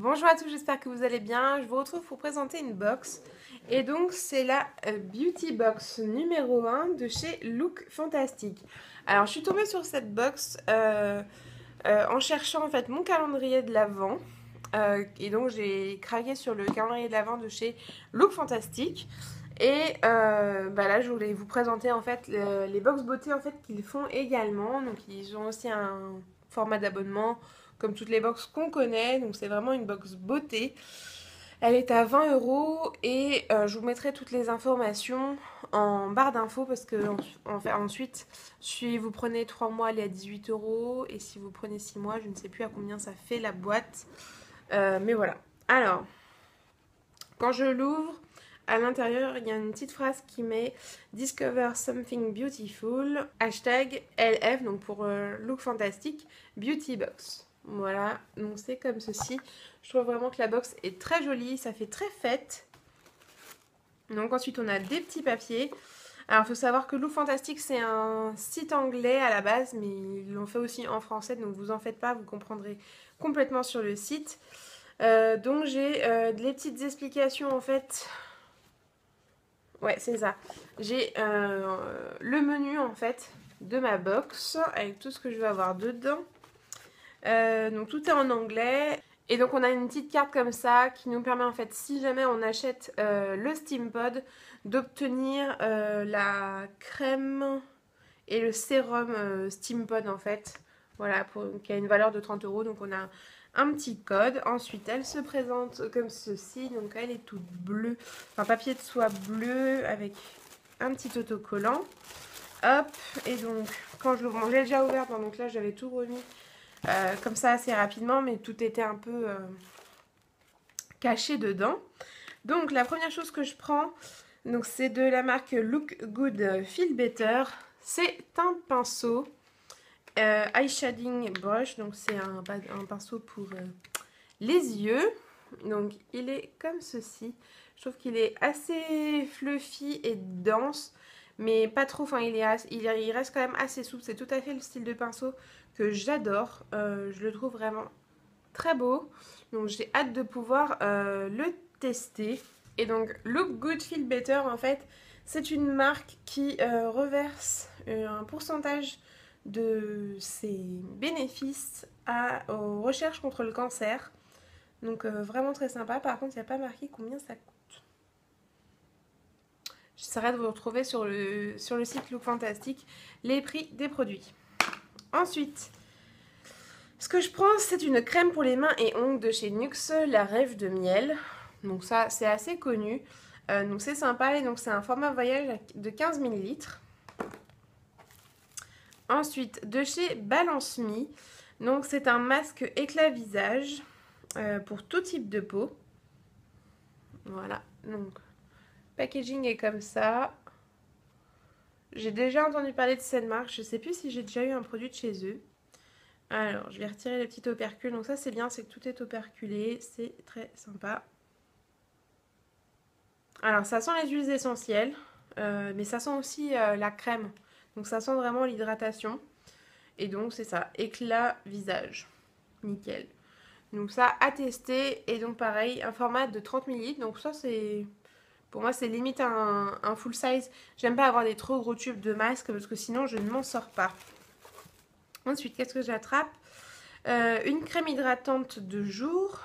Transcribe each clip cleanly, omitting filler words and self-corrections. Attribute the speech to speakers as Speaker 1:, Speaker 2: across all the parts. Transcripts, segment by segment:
Speaker 1: Bonjour à tous, j'espère que vous allez bien. Je vous retrouve pour présenter une box. Et donc, c'est la Beauty Box numéro 1 de chez Look Fantastic. Alors, je suis tombée sur cette box en cherchant en fait mon calendrier de l'Avent. Et donc, j'ai craqué sur le calendrier de l'Avent de chez Look Fantastic. Et là, je voulais vous présenter en fait les box beauté en fait qu'ils font également. Donc, ils ont aussi un format d'abonnement comme toutes les box qu'on connaît. Donc, c'est vraiment une box beauté. Elle est à 20 € et je vous mettrai toutes les informations en barre d'infos parce que ensuite, si vous prenez 3 mois, elle est à 18 € et si vous prenez 6 mois, je ne sais plus à combien ça fait la boîte. Mais voilà. Alors, quand je l'ouvre, à l'intérieur, il y a une petite phrase qui met Discover something beautiful, hashtag LF, donc pour Look Fantastic, Beauty Box. Voilà, donc c'est comme ceci. Je trouve vraiment que la box est très jolie, ça fait très fête. Donc ensuite, on a des petits papiers. Alors, il faut savoir que Look Fantastic, c'est un site anglais à la base, mais ils l'ont fait aussi en français, donc vous en faites pas, vous comprendrez complètement sur le site. Donc j'ai des petites explications en fait. Ouais, c'est ça. J'ai le menu en fait de ma box avec tout ce que je vais avoir dedans. Donc tout est en anglais. Et donc on a une petite carte comme ça qui nous permet en fait, si jamais on achète le Steampod, d'obtenir la crème et le sérum Steampod en fait. Voilà, qui a une valeur de 30 €. Donc on a un petit code. Ensuite, elle se présente comme ceci. Donc elle est toute bleue, enfin papier de soie bleu avec un petit autocollant. Hop, et donc quand je l'ouvre, bon, j'ai déjà ouvert, donc là j'avais tout remis comme ça assez rapidement, mais tout était un peu caché dedans. Donc la première chose que je prends, donc c'est de la marque Look Good Feel Better. C'est un pinceau eyeshading brush, donc c'est un pinceau pour les yeux. Donc il est comme ceci. Je trouve qu'il est assez fluffy et dense, mais pas trop. Enfin, il reste quand même assez souple. C'est tout à fait le style de pinceau que j'adore. Je le trouve vraiment très beau. Donc j'ai hâte de pouvoir le tester. Et donc Look Good Feel Better, en fait, c'est une marque qui reverse un pourcentage de ses bénéfices aux recherches contre le cancer. Donc vraiment très sympa. Par contre, il n'y a pas marqué combien ça coûte. J'essaierai de vous retrouver sur le site Look Fantastic les prix des produits. Ensuite, ce que je prends, c'est une crème pour les mains et ongles de chez Nuxe, la Rêve de miel. Donc ça, c'est assez connu. Donc c'est sympa et donc c'est un format voyage de 15 ml. Ensuite, de chez Balance Me. Donc c'est un masque éclat visage pour tout type de peau. Voilà, donc packaging est comme ça. J'ai déjà entendu parler de cette marque. Je ne sais plus si j'ai déjà eu un produit de chez eux. Alors, je vais retirer les petits opercules. Donc ça, c'est bien, c'est que tout est operculé. C'est très sympa. Alors, ça sent les huiles essentielles. Mais ça sent aussi la crème. Donc ça sent vraiment l'hydratation. Et donc, c'est ça. Éclat visage. Nickel. Donc ça, à tester. Et donc, pareil, un format de 30 ml. Donc ça, c'est... Pour moi, c'est limite un full size. J'aime pas avoir des trop gros tubes de masque parce que sinon, je ne m'en sors pas. Ensuite, qu'est-ce que j'attrape? Une crème hydratante de jour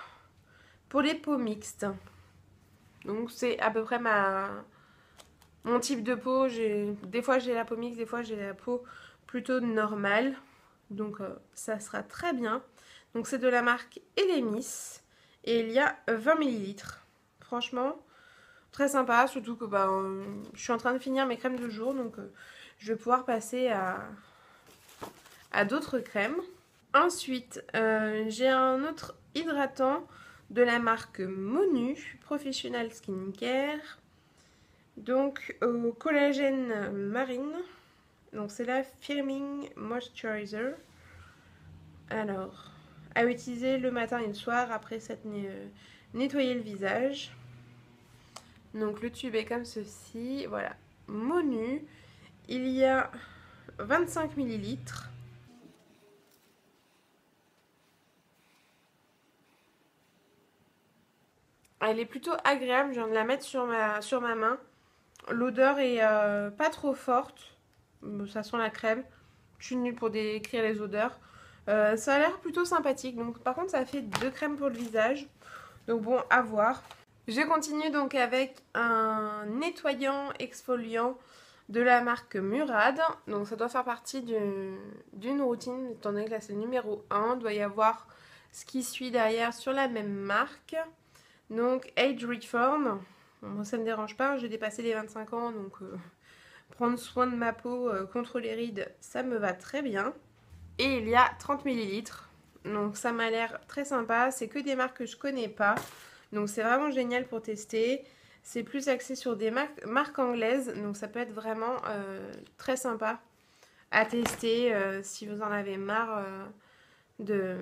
Speaker 1: pour les peaux mixtes. Donc, c'est à peu près mon type de peau. Des fois, j'ai la peau mixte, des fois, j'ai la peau plutôt normale. Donc, ça sera très bien. Donc, c'est de la marque Elemis. Et il y a 20 ml. Franchement... Très sympa, surtout que je suis en train de finir mes crèmes de jour, donc je vais pouvoir passer à d'autres crèmes. Ensuite, j'ai un autre hydratant de la marque Monu, Professional Skincare. Donc, au collagène marine. Donc, c'est la Firming Moisturizer. Alors, à utiliser le matin et le soir après s'être nettoyé le visage. Donc le tube est comme ceci, voilà, Monu, il y a 25 ml. Elle est plutôt agréable, je viens de la mettre sur ma main. L'odeur est pas trop forte. Ça sent la crème. Je suis nulle pour décrire les odeurs. Ça a l'air plutôt sympathique. Donc, par contre, ça fait 2 crèmes pour le visage. Donc bon, à voir. Je continue donc avec un nettoyant exfoliant de la marque Murad. Donc ça doit faire partie d'une routine, étant donné que là c'est le numéro 1. Il doit y avoir ce qui suit derrière sur la même marque. Donc Age Reform. Bon, moi ça me dérange pas, j'ai dépassé les 25 ans, donc prendre soin de ma peau contre les rides, ça me va très bien. Et il y a 30 millilitres. Donc ça m'a l'air très sympa. C'est que des marques que je connais pas. Donc c'est vraiment génial pour tester. C'est plus axé sur des marques anglaises. Donc ça peut être vraiment très sympa à tester si vous en avez marre de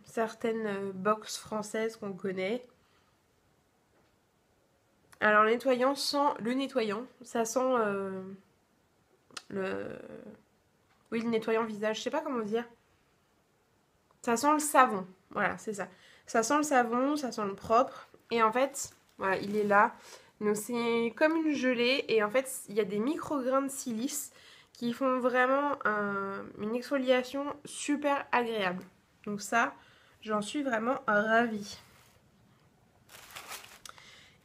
Speaker 1: certaines box françaises qu'on connaît. Alors le nettoyant sent le nettoyant. Ça sent le... Oui, le nettoyant visage. Je sais pas comment dire. Ça sent le savon. Voilà, c'est ça. Ça sent le savon, ça sent le propre. Et en fait, voilà, il est là. Donc c'est comme une gelée. Et en fait, il y a des micro-grains de silice qui font vraiment une exfoliation super agréable. Donc ça, j'en suis vraiment ravie.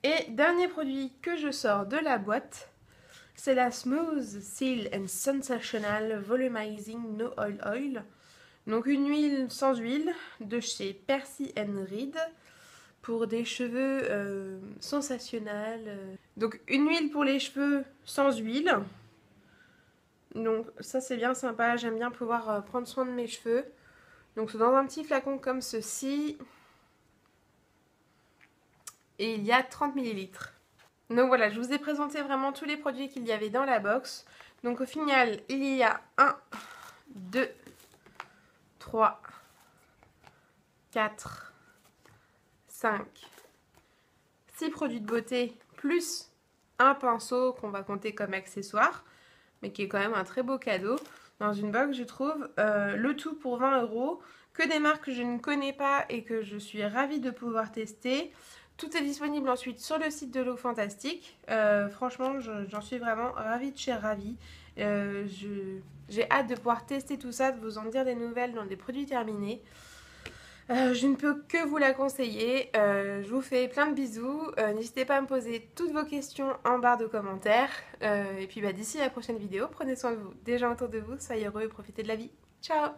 Speaker 1: Et dernier produit que je sors de la boîte, c'est la Smooth Seal and Sensational Volumizing No Oil Oil. Donc une huile sans huile de chez Percy Reed pour des cheveux sensationnels. Donc une huile pour les cheveux sans huile. Donc ça c'est bien sympa, j'aime bien pouvoir prendre soin de mes cheveux. Donc c'est dans un petit flacon comme ceci. Et il y a 30 millilitres. Donc voilà, je vous ai présenté vraiment tous les produits qu'il y avait dans la box. Donc au final, il y a 1, 2, 3, 4, 5, 6 produits de beauté, plus un pinceau qu'on va compter comme accessoire, mais qui est quand même un très beau cadeau. Dans une box, je trouve le tout pour 20 €, que des marques que je ne connais pas et que je suis ravie de pouvoir tester. Tout est disponible ensuite sur le site de Look Fantastic. Franchement, j'en suis vraiment ravie de chez ravie. J'ai hâte de pouvoir tester tout ça, de vous en dire des nouvelles dans des produits terminés. Je ne peux que vous la conseiller. Je vous fais plein de bisous. N'hésitez pas à me poser toutes vos questions en barre de commentaires. Et puis d'ici la prochaine vidéo, prenez soin de vous, des gens autour de vous, soyez heureux et profitez de la vie. Ciao!